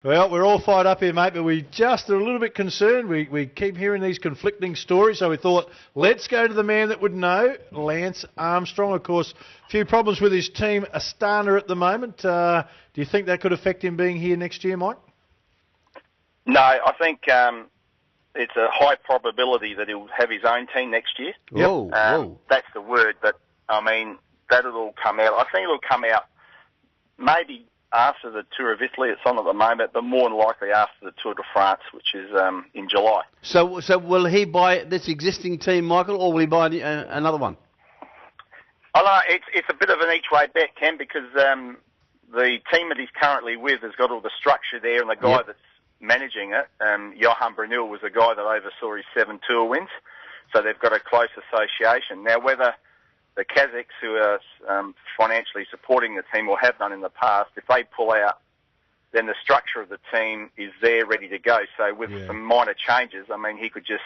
Well, we're all fired up here, mate, but we just are a little bit concerned. We keep hearing these conflicting stories, so we thought, let's go to the man that would know, Lance Armstrong. Of course, a few problems with his team Astana at the moment. Do you think that could affect him being here next year, Mike? No, I think it's a high probability that he'll have his own team next year. Yep. That's the word, but, I mean, that'll all come out. I think it'll come out maybe after the Tour of Italy. It's on at the moment, but more than likely after the Tour de France, which is in July. So will he buy this existing team, Michael, or will he buy another one? I know it's a bit of an each-way bet, Ken, because the team that he's currently with has got all the structure there, and the guy that's managing it, Johan Brunel, was the guy that oversaw his 7 Tour wins, so they've got a close association. Now, whether the Kazakhs, who are financially supporting the team or have done in the past, if they pull out, then the structure of the team is there ready to go. So with some minor changes, I mean, he could just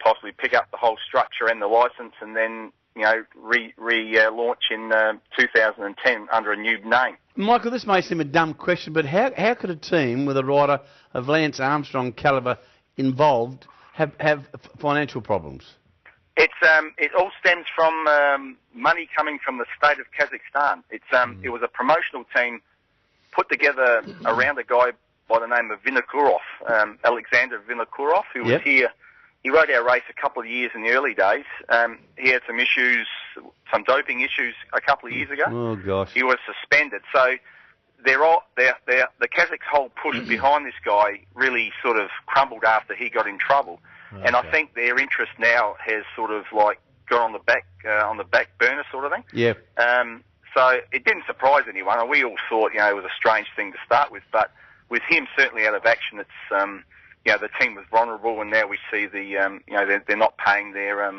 possibly pick up the whole structure and the licence and then, relaunch in 2010 under a new name. Michael, this may seem a dumb question, but how could a team with a rider of Lance Armstrong calibre involved have financial problems? It all stems from money coming from the state of Kazakhstan. It was a promotional team put together around a guy by the name of Vinokurov, Alexander Vinokurov, who was here. He rode our race a couple of years in the early days. He had some issues, some doping issues a couple of years ago. Oh, gosh. He was suspended. So the Kazakhs' whole push behind this guy really sort of crumbled after he got in trouble. Okay. And I think their interest now has sort of like got on the back burner sort of thing. Yeah. So it didn't surprise anyone. And we all thought, it was a strange thing to start with. But with him certainly out of action, it's, the team was vulnerable, and now we see they're not paying their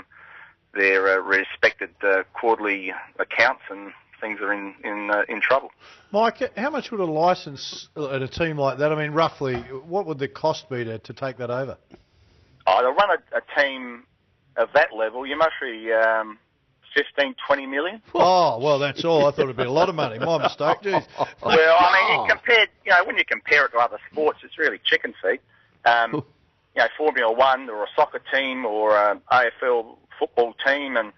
respected quarterly accounts, and things are in trouble. Mike, how much would a licence at a team like that? I mean, roughly, what would the cost be to take that over? To run a team of that level, you must be 15, 20 million. Oh, well, that's all. I thought it'd be a lot of money. My mistake. Jeez. Well, I mean, when you compare it to other sports, it's really chicken feed. Formula One or a soccer team or an AFL football team, and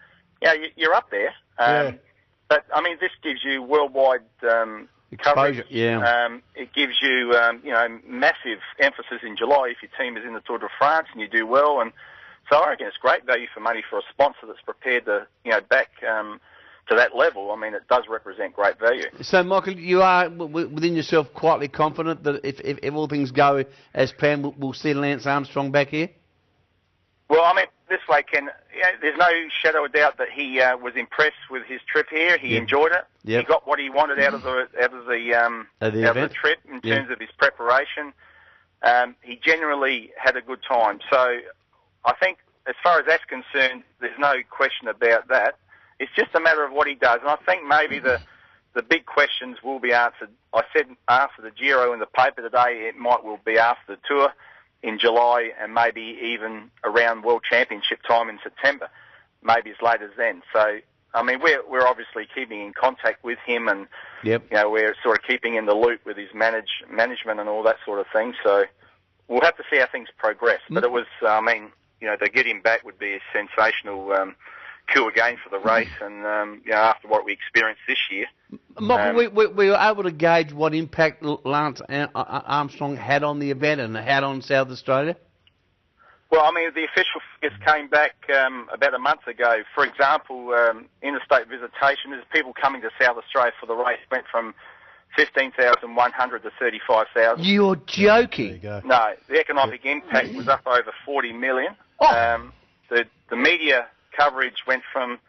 you're up there. But I mean, this gives you worldwide coverage. It gives you massive emphasis in July if your team is in the Tour de France and you do well. And so I reckon it's great value for money for a sponsor that's prepared to back to that level. I mean, it does represent great value. So, Michael, you are within yourself quietly confident that if all things go as planned, we'll see Lance Armstrong back here? Well, I mean, this way, Ken, there's no shadow of doubt that he was impressed with his trip here. He enjoyed it. He got what he wanted out of the trip in terms of his preparation. He genuinely had a good time. So I think as far as that's concerned, there's no question about that. It's just a matter of what he does. And I think maybe the big questions will be answered. I said after the Giro in the paper today, it might well be after the Tour in July, and maybe even around World Championship time in September, maybe as late as then. So, I mean, we're obviously keeping in contact with him, and we're sort of keeping in the loop with his management and all that sort of thing. So we'll have to see how things progress. But it was, to get him back would be a sensational coup again for the race, and after what we experienced this year. Michael, we were able to gauge what impact Lance Armstrong had on the event and had on South Australia? Well, I mean, the official figures came back about a month ago. For example, interstate visitation, there's people coming to South Australia for the race went from 15,100 to 35,000. You're joking. There you go. No, the economic impact was up over 40 million. Oh. The media coverage went from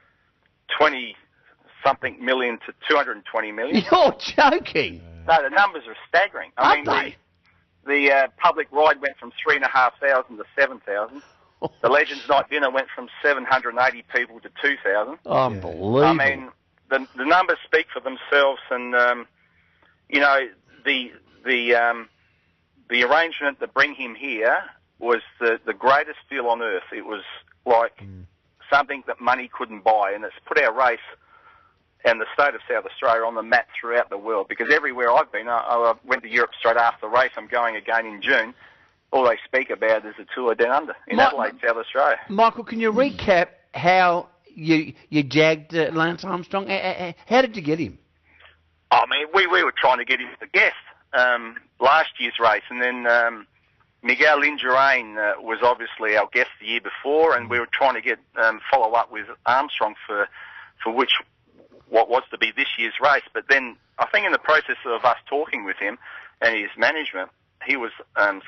20-something million to 220 million. You're joking. No, the numbers are staggering. I mean, the public ride went from 3,500 to 7,000. The Legends Night dinner went from 780 people to 2,000. Unbelievable. I mean, the numbers speak for themselves, and the arrangement to bring him here was the greatest deal on earth. It was like something that money couldn't buy, and it's put our race and the state of South Australia on the map throughout the world. Because everywhere I've been, I went to Europe straight after the race. I'm going again in June. All they speak about is the Tour Down Under in Adelaide, South Australia. Michael, can you recap how you jagged Lance Armstrong? How did you get him? I mean, we were trying to get him as a guest last year's race, and then Miguel Indurain was obviously our guest the year before, and we were trying to get follow up with Armstrong for what was to be this year's race. But then I think in the process of us talking with him and his management, he was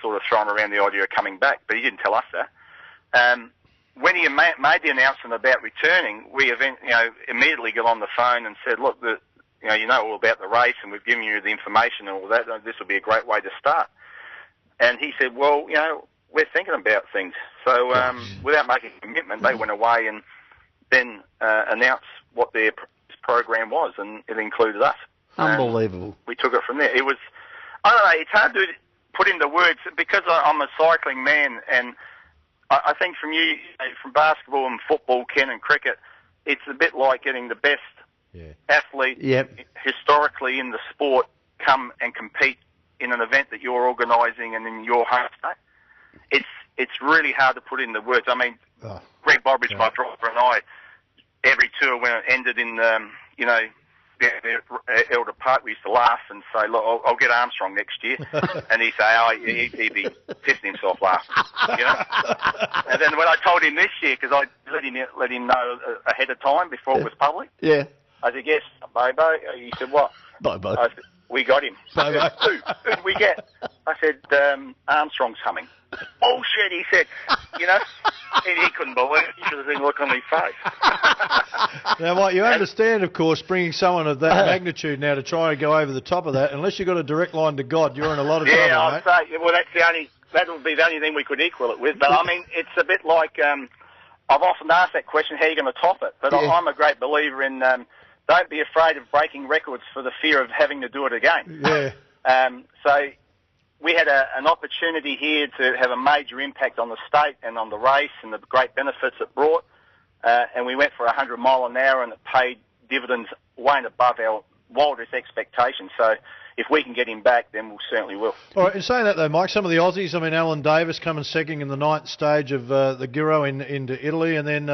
sort of throwing around the idea of coming back, but he didn't tell us that. When he made the announcement about returning, we immediately got on the phone and said, look, you know all about the race, and we've given you the information and all that. This would be a great way to start. And he said, well, we're thinking about things. So without making a commitment, they went away and then announced what their program was, and it included us. Unbelievable. We took it from there. It was, I don't know, it's hard to put into words because I'm a cycling man, and I think from from basketball and football, Ken, and cricket, it's a bit like getting the best athlete historically in the sport come and compete in an event that you're organising and in your home state. It's really hard to put into words. I mean, Greg Bobridge, my driver, and I, every tour when it ended in, Elder Park, we used to laugh and say, look, I'll get Armstrong next year. And he'd say, he'd be pissing himself laughing, And then when I told him this year, because I let him know ahead of time before it was public. Yeah. I said, yes, Bobo. He said, what? Bobo. I said, we got him. Bobo. Who did we get? I said, Armstrong's coming. Oh, shit, he said, he couldn't believe it. You should have seen the look on his face. Now, Mike, you understand, of course, bringing someone of that magnitude now to try and go over the top of that. Unless you've got a direct line to God, you're in a lot of trouble, I'd say, well, that'll be the only thing we could equal it with. But, I mean, it's a bit like, I've often asked that question, how are you going to top it? But I'm a great believer in don't be afraid of breaking records for the fear of having to do it again. Yeah. So we had an opportunity here to have a major impact on the state and on the race and the great benefits it brought. And we went for 100 mile an hour, and it paid dividends way and above our wildest expectations. So if we can get him back, then we certainly will. All right, in saying that, though, Mike, some of the Aussies, I mean, Alan Davis coming second in the 9th stage of the Giro into Italy, and then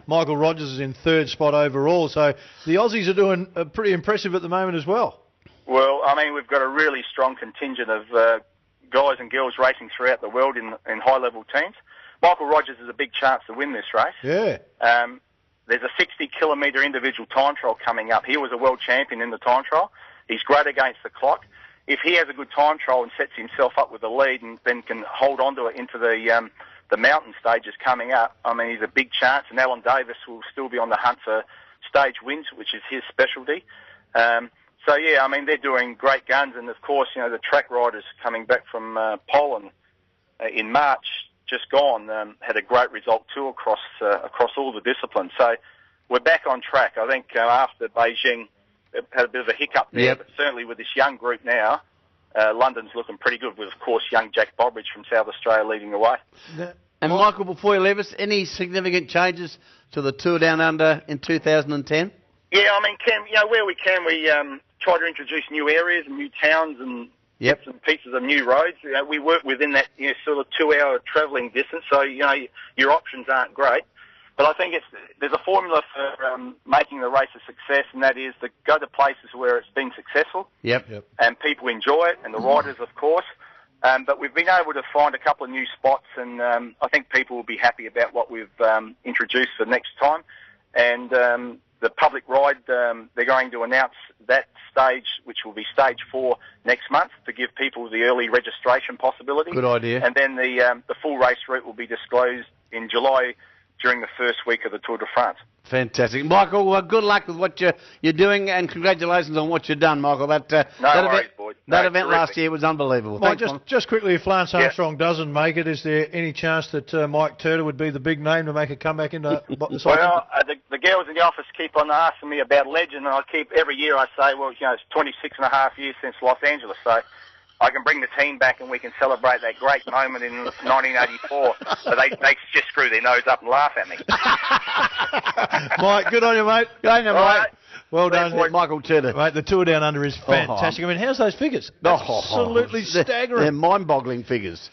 Michael Rogers is in 3rd spot overall. So the Aussies are doing pretty impressive at the moment as well. Well, I mean, we've got a really strong contingent of guys and girls racing throughout the world in high-level teams. Michael Rogers has a big chance to win this race. Yeah. There's a 60-kilometre individual time trial coming up. He was a world champion in the time trial. He's great against the clock. If he has a good time trial and sets himself up with the lead and then can hold on to it into the mountain stages coming up, I mean, he's a big chance. And Alan Davis will still be on the hunt for stage wins, which is his specialty. So, yeah, I mean, they're doing great guns. And, of course, the track riders coming back from Poland in March, just gone, had a great result too across all the disciplines. So we're back on track. I think after Beijing, had a bit of a hiccup there, but certainly with this young group now, London's looking pretty good with, of course, young Jack Bobridge from South Australia leading the way. And Michael, before you leave us, any significant changes to the Tour Down Under in 2010? Yeah, I mean, Ken, where we can, we try to introduce new areas and new towns and some pieces of new roads. We work within that sort of 2-hour travelling distance, so your options aren't great. But I think there's a formula for making the race a success, and that is to go to places where it's been successful. And people enjoy it, and the riders, of course. But we've been able to find a couple of new spots, and I think people will be happy about what we've introduced for next time. And the public ride, they're going to announce that stage, which will be stage 4 next month, to give people the early registration possibility. Good idea. And then the full race route will be disclosed in July during the first week of the Tour de France. Fantastic. Michael, well, good luck with what you're doing, and congratulations on what you've done, Michael. That worries, boys. That event last year was unbelievable. Mike, just quickly, if Lance Armstrong doesn't make it, is there any chance that Mike Turtur would be the big name to make a comeback into the cycle? Well, the girls in the office keep on asking me about legend, and every year I say, well, it's 26 and a half years since Los Angeles, so I can bring the team back and we can celebrate that great moment in 1984. But they just screw their nose up and laugh at me. Mike, good on you, mate. Good on you, mate. Well done, Michael Turtur. Mate, the tour down under is fantastic. I mean, how's those figures? Absolutely staggering. They're mind-boggling figures.